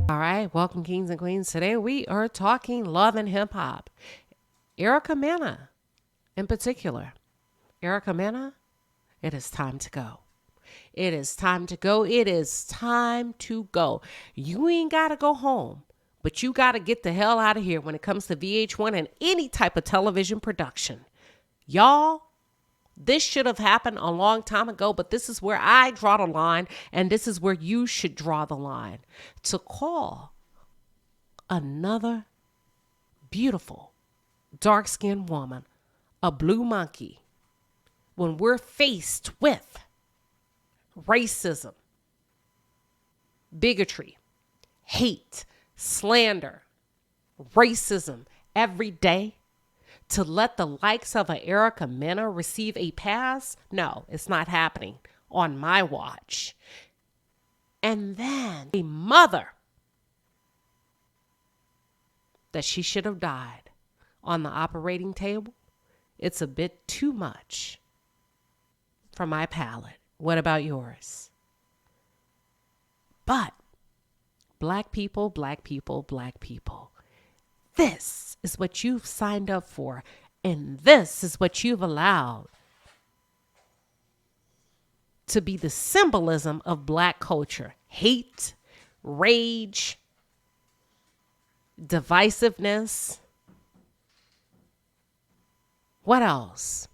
All right, welcome kings and queens. Today we are talking love and hip hop. Erica Mena in particular. Erica Mena, it is time to go. It is time to go. It is time to go. You ain't got to go home, but you got to get the hell out of here when it comes to VH1 and any type of television production. Y'all, this should have happened a long time ago, but this is where I draw the line, and this is where you should draw the line. To call another beautiful, dark-skinned woman a blue monkey when we're faced with racism, bigotry, hate, slander, racism every day, to let the likes of a Erica Mena receive a pass? No, it's not happening on my watch. And then a mother that she should have died on the operating table. It's a bit too much for my palate. What about yours? But black people, black people, black people, this is what you've signed up for, and this is what you've allowed to be the symbolism of black culture. Hate, rage, divisiveness. What else?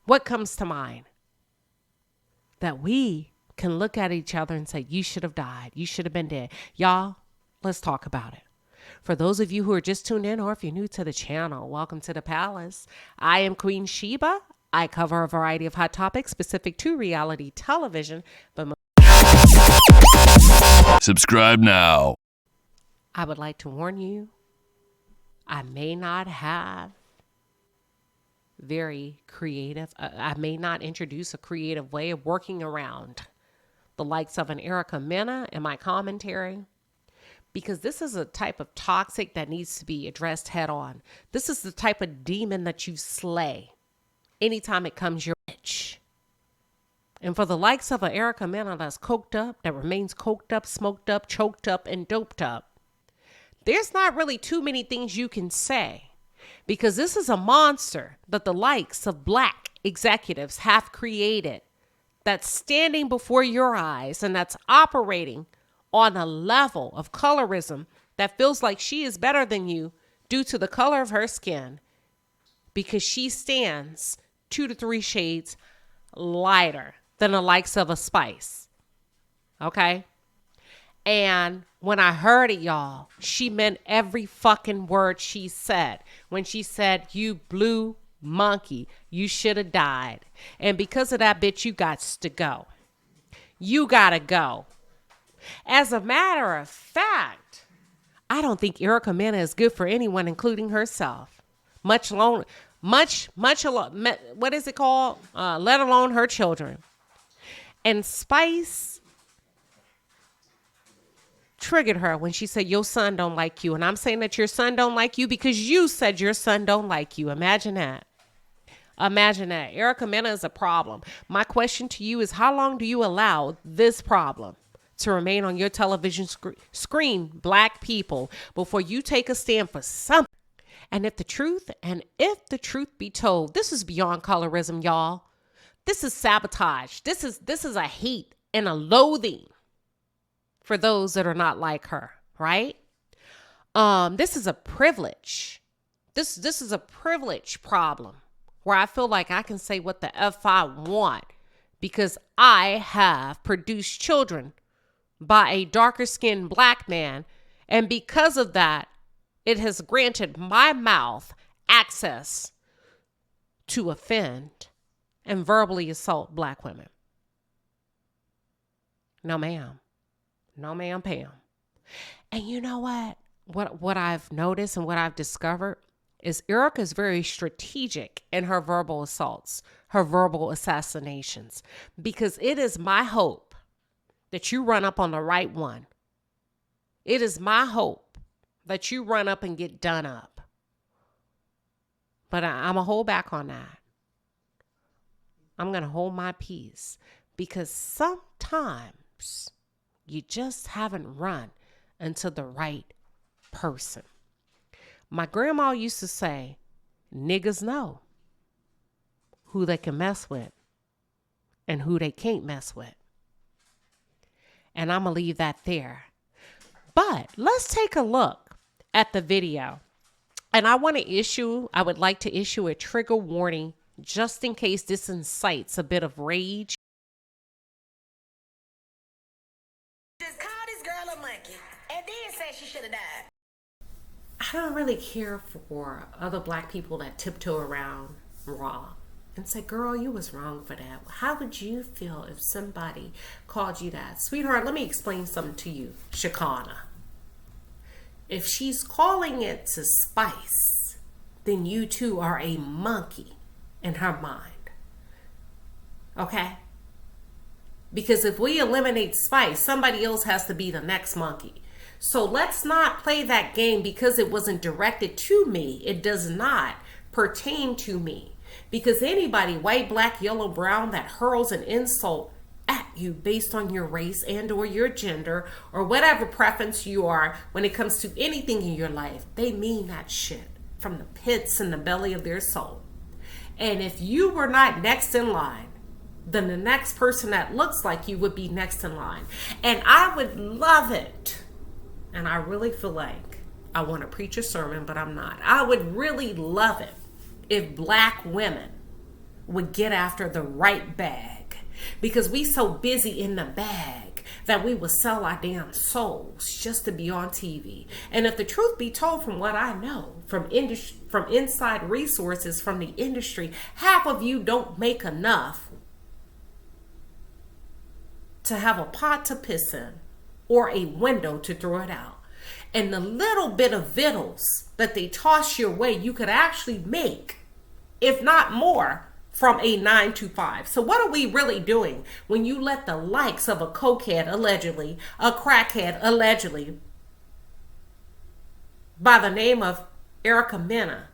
What comes to mind? That we can look at each other and say, you should have died. You should have been dead. Y'all, let's talk about it. For those of you who are just tuned in, or if you're new to the channel, welcome to the palace. I am Queen Sheba. I cover a variety of hot topics specific to reality television, but subscribe now. I would like to warn you, I may not have very creative, I may not introduce a creative way of working around the likes of an Erica Mena in my commentary, because this is a type of toxic that needs to be addressed head on. This is the type of demon that you slay anytime it comes your bitch. And for the likes of an Erica Mena that's coked up, that remains coked up, smoked up, choked up, and doped up, there's not really too many things you can say, because this is a monster that the likes of black executives have created, that's standing before your eyes and that's operating on a level of colorism that feels like she is better than you due to the color of her skin, because she stands 2 to 3 shades lighter than the likes of a Spice. Okay? And when I heard it, y'all, she meant every fucking word she said. When she said, you blue monkey, you should have died. And because of that, bitch, you got to go. You gotta go. As a matter of fact, I don't think Erica Mena is good for anyone, including herself. Much alone, what is it called? Let alone her children. And Spice triggered her when she said, your son don't like you. And I'm saying that your son don't like you because you said your son don't like you. Imagine that. Imagine that. Erica Mena is a problem. My question to you is, how long do you allow this problem to remain on your television screen, black people, before you take a stand for something? And if the truth be told, this is beyond colorism, y'all. This is sabotage. This is a hate and a loathing for those that are not like her, right? This is a privilege. This is a privilege problem where I feel like I can say what the F I want because I have produced children by a darker skinned black man. And because of that, it has granted my mouth access to offend and verbally assault black women. No, ma'am. No, ma'am, Pam. And you know what? What I've noticed and what I've discovered is Erica is very strategic in her verbal assaults, her verbal assassinations, because it is my hope that you run up on the right one. It is my hope that you run up and get done up. But I'm going to hold back on that. I'm going to hold my peace because sometimes You just haven't run into the right person. My grandma used to say, niggas know who they can mess with and who they can't mess with. And I'm going to leave that there. But let's take a look at the video. And I would like to issue a trigger warning just in case this incites a bit of rage. Just call this girl a monkey and then say she should have died. I don't really care for other black people that tiptoe around raw and say, girl, you was wrong for that. How would you feel if somebody called you that? Sweetheart, let me explain something to you, Shakana. If she's calling it to spice, then you too are a monkey in her mind. Okay? Because if we eliminate spice, somebody else has to be the next monkey. So let's not play that game because it wasn't directed to me. It does not pertain to me. Because anybody, white, black, yellow, brown, that hurls an insult at you based on your race and or your gender or whatever preference you are when it comes to anything in your life, they mean that shit from the pits and the belly of their soul. And if you were not next in line, then the next person that looks like you would be next in line. And I would love it. And I really feel like I want to preach a sermon, but I'm not. I would really love it if black women would get after the right bag, because we so busy in the bag that we would sell our damn souls just to be on TV. And if the truth be told, from what I know from inside resources from the industry, half of you don't make enough to have a pot to piss in or a window to throw it out. And the little bit of vittles that they toss your way, you could actually make, if not more, from a 9 to 5. So what are we really doing when you let the likes of a cokehead, allegedly, a crackhead, allegedly, by the name of Erica Mena,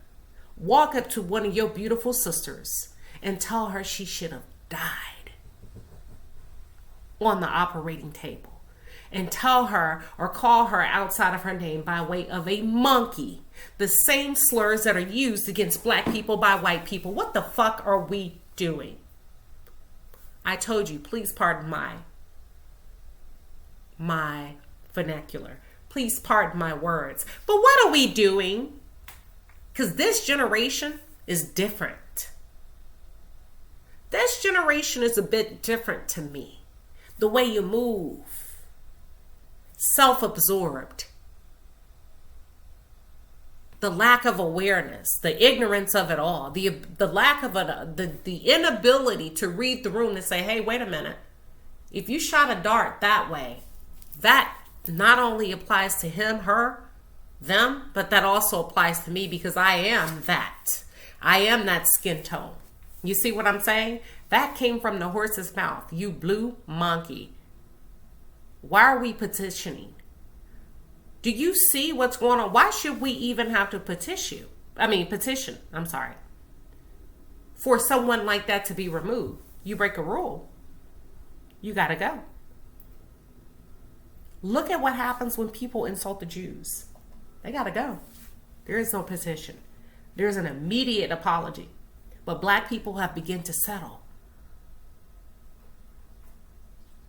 walk up to one of your beautiful sisters and tell her she should have died on the operating table? And tell her or call her outside of her name by way of a monkey. The same slurs that are used against black people by white people. What the fuck are we doing? I told you, please pardon my vernacular. Please pardon my words. But what are we doing? Because this generation is different. This generation is a bit different to me. The way you move. Self-absorbed, the lack of awareness, the ignorance of it all, the lack of the inability to read the room and say, hey, wait a minute, if you shot a dart that way, that not only applies to him, her, them, but that also applies to me because I am that skin tone. You see what I'm saying? That came from the horse's mouth, you blue monkey. Why are we petitioning? Do you see what's going on? Why should we even have to petition, for someone like that to be removed? You break a rule, you gotta go. Look at what happens when people insult the Jews. They gotta go. There is no petition. There's an immediate apology. But black people have begun to settle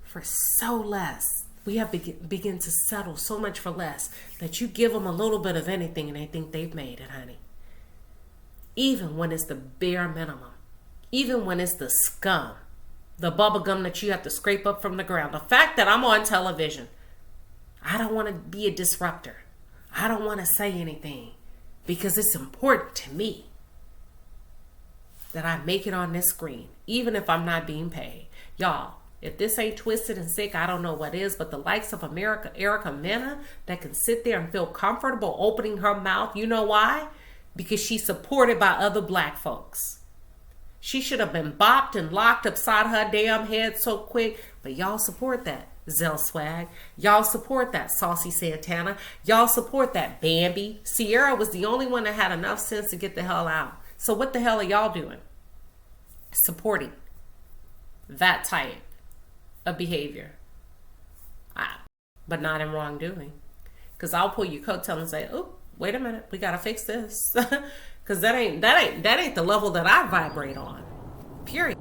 for so less. We have begin to settle so much for less that you give them a little bit of anything and they think they've made it, honey. Even when it's the bare minimum. Even when it's the scum. The bubble gum that you have to scrape up from the ground. The fact that I'm on television. I don't want to be a disruptor. I don't want to say anything because it's important to me that I make it on this screen, even if I'm not being paid. Y'all, if this ain't twisted and sick, I don't know what is, but the likes of Erica Mena that can sit there and feel comfortable opening her mouth, you know why? Because she's supported by other black folks. She should have been bopped and locked upside her damn head so quick, but y'all support that Zell Swag. Y'all support that Saucy Santana. Y'all support that Bambi. Sierra was the only one that had enough sense to get the hell out. So what the hell are y'all doing? Supporting that type of behavior. but not in wrongdoing. Because I'll pull your coattail and say, "Oh, wait a minute, we gotta fix this," because that ain't the level that I vibrate on. Period.